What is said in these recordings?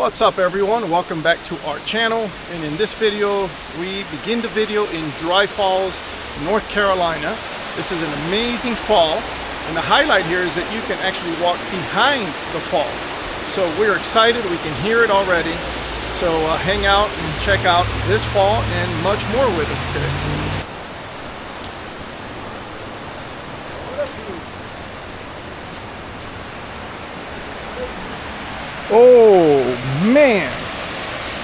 What's up everyone, welcome back to our channel, and in this video we begin the video in Dry Falls, North Carolina. This is an amazing fall, and the highlight here is that you can actually walk behind the fall. So we're excited, we can hear it already. So hang out and check out this fall and much more with us today. Oh man,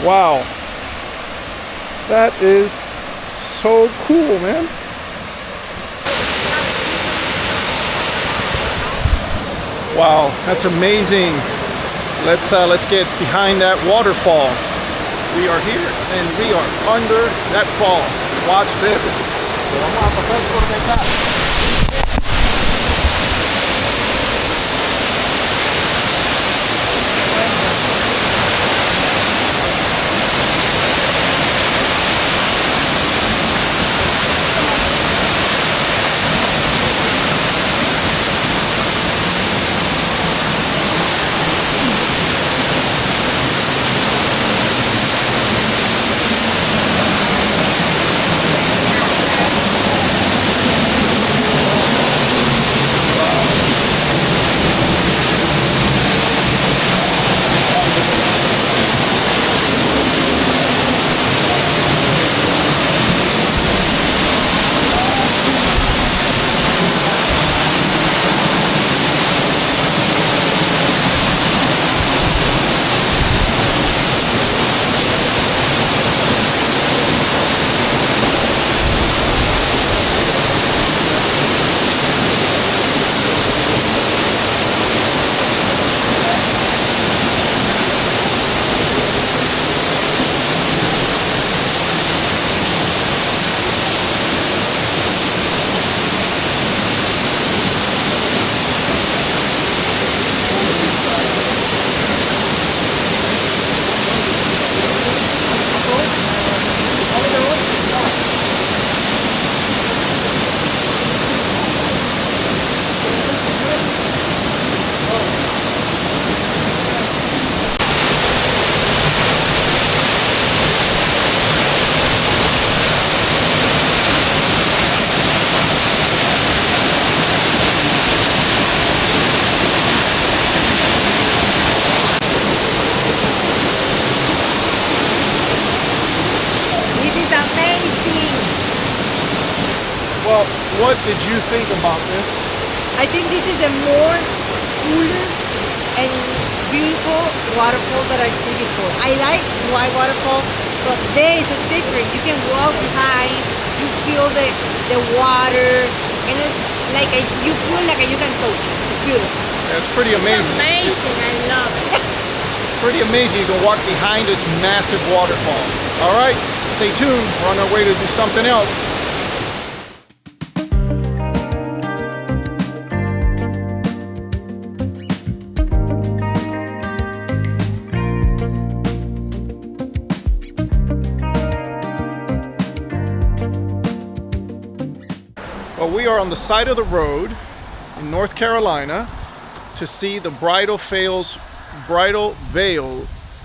wow, that is so cool, man. Wow, that's amazing. Let's get behind that waterfall. We are here and we are under that fall. Watch this. Well, what did you think about this? I think this is the more coolest and beautiful waterfall that I've seen before. I like white waterfall, but this is different. You can walk behind, you feel the water, and it's like you feel like you can touch it. It's beautiful. It's pretty amazing. It's amazing, I love it. Pretty amazing. You can walk behind this massive waterfall. All right, stay tuned. We're on our way to do something else. Well, we are on the side of the road in North Carolina to see the Bridal Veil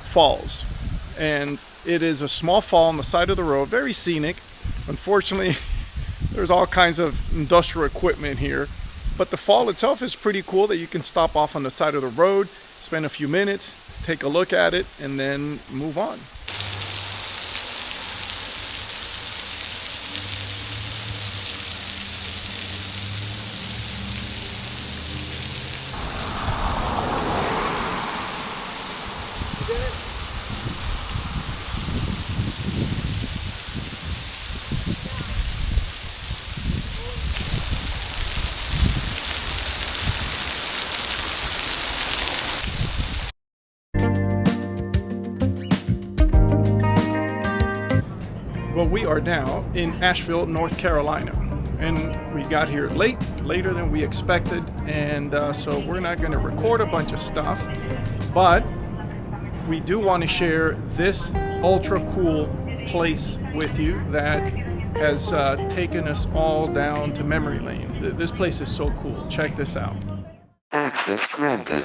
Falls, and it is a small fall on the side of the road, very scenic. Unfortunately, there's all kinds of industrial equipment here, but the fall itself is pretty cool that you can stop off on the side of the road, spend a few minutes, take a look at it, and then move on. Well, we are now in Asheville, North Carolina, and we got here later than we expected, and so we're not going to record a bunch of stuff, but we do want to share this ultra cool place with you that has taken us all down to memory lane. This place is so cool. Check this out. Access granted.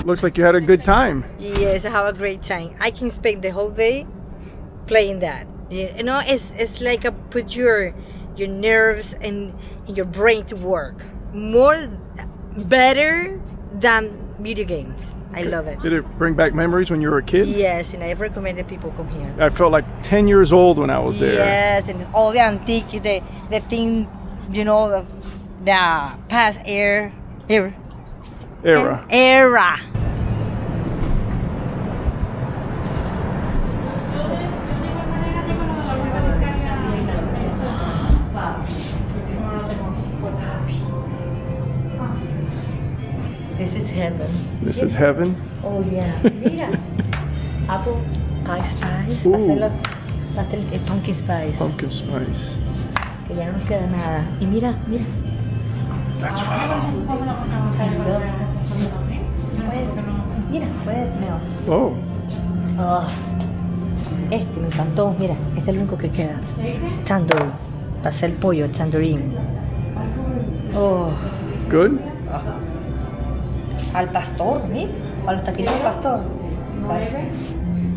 looks like you had a good time. Yes, I have a great time. I can spend the whole day playing that. You know, it's like a put your nerves and your brain to work more better than video games. I love it. Did it bring back memories when you were a kid? Yes, and I recommended people come here. I felt like 10 years old when I was there. Yes, and all the antique, the thing, you know, the past era. This is heaven. This is heaven? Oh yeah. Mira. Apple pie spice. Ooh. Pastel pumpkin spice. Pumpkin spice. Que ya no nos queda nada. Y mira. That's fun. Puedes smell. Oh. Oh, este me encantó. Mira, este es el único que queda. Tandoori. Para hacer el pollo, tandoori. Oh. Good? Al pastor, mira. A los taquitos del pastor.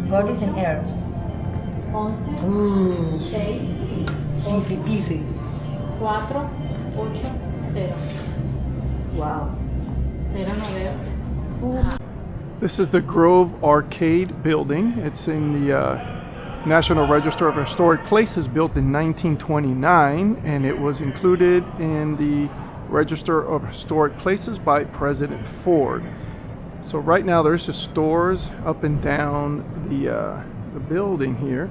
Gordis and air. 11, 6, 4, 8, 0. Wow. 0, 9. This is the Grove Arcade building. It's in the National Register of Historic Places, built in 1929, and it was included in the Register of Historic Places by President Ford. So right now there's just stores up and down the building here,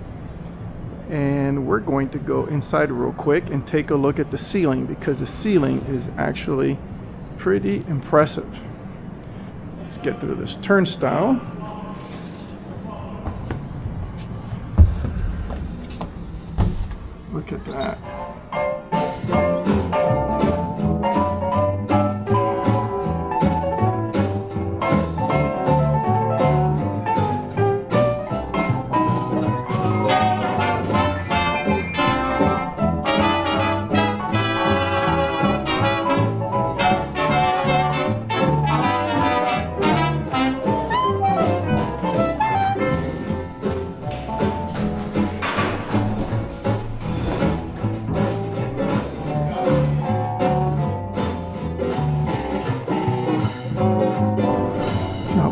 and we're going to go inside real quick and take a look at the ceiling, because the ceiling is actually pretty impressive. Let's get through this turnstile. Look at that.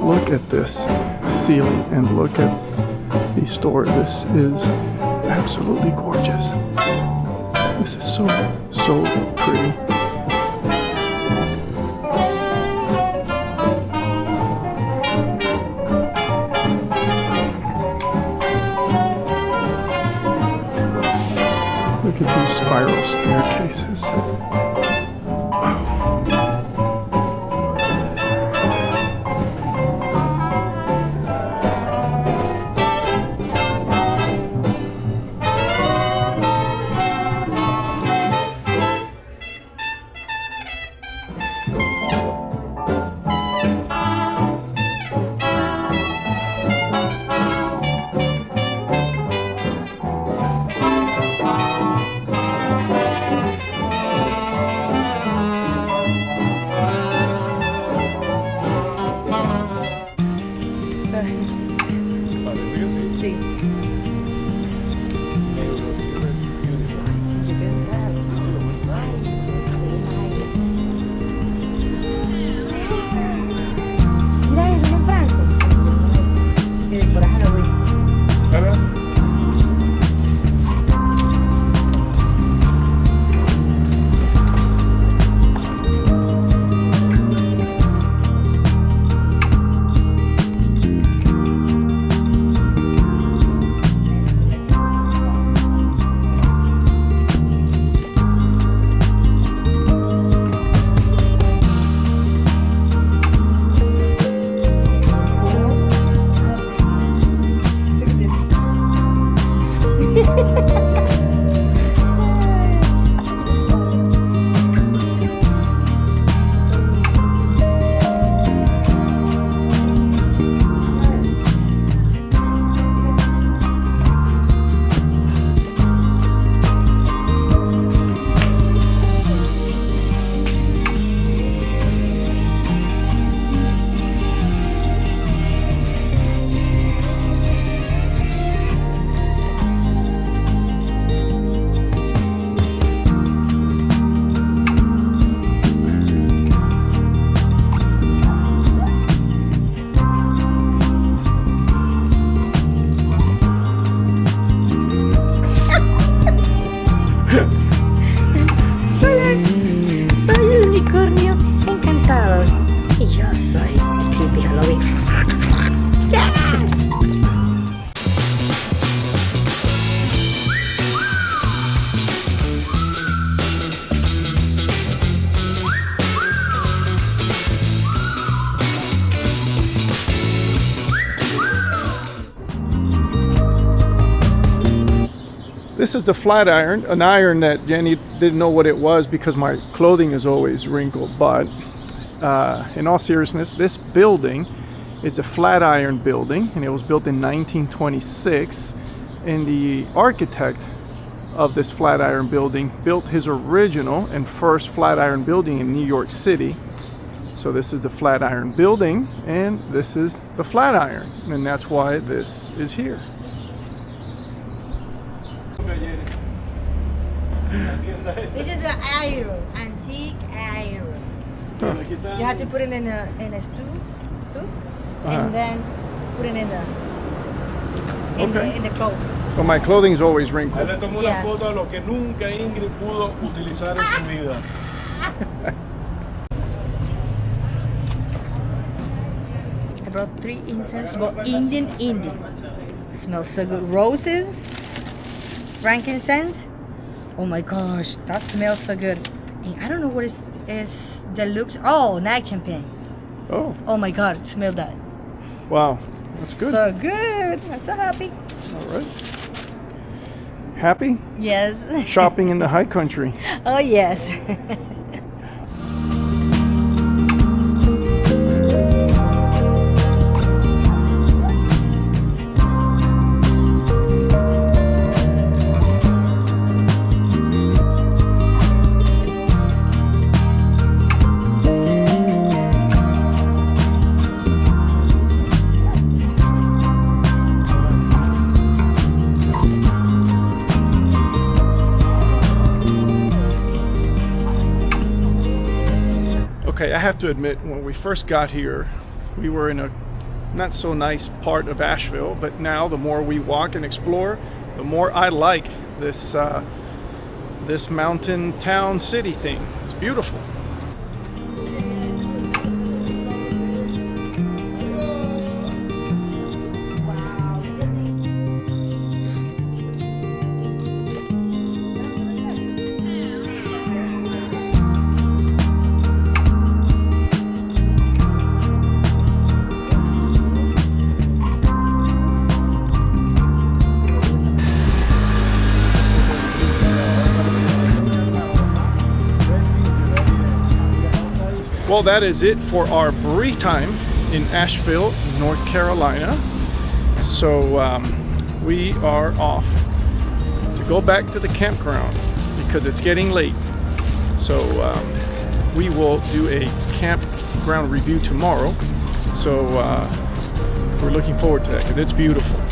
Look at this ceiling and look at these stores. This is absolutely gorgeous. This is so pretty. Look at these spiral staircases. This is the flat iron, an iron that Jenny didn't know what it was because my clothing is always wrinkled. But in all seriousness, this building is a flat iron building, and it was built in 1926. And the architect of this flat iron building built his original and first flat iron building in New York City. So this is the flat iron building, and this is the flat iron, and that's why this is here. This is the iron, antique iron. Huh. You have to put it in a stew, and then put it in the clothes. Well, my clothing's always wrinkled. Le tomo una foto de lo que nunca Ingrid pudo utilizar en su vida. I brought 3 incense, but Indian. Smells so good. Roses, frankincense. Oh my gosh, that smells so good. And I don't know what is the looks. Oh, night champagne. Oh. Oh my God, smell that. Wow, that's good. So good. I'm so happy. All right. Happy? Yes. Shopping in the high country. Oh yes. Okay, I have to admit, when we first got here, we were in a not so nice part of Asheville, but now the more we walk and explore, the more I like this this mountain town city thing. It's beautiful. Well, that is it for our brief time in Asheville, North Carolina. So we are off to go back to the campground because it's getting late. So we will do a campground review tomorrow. So we're looking forward to that because it's beautiful.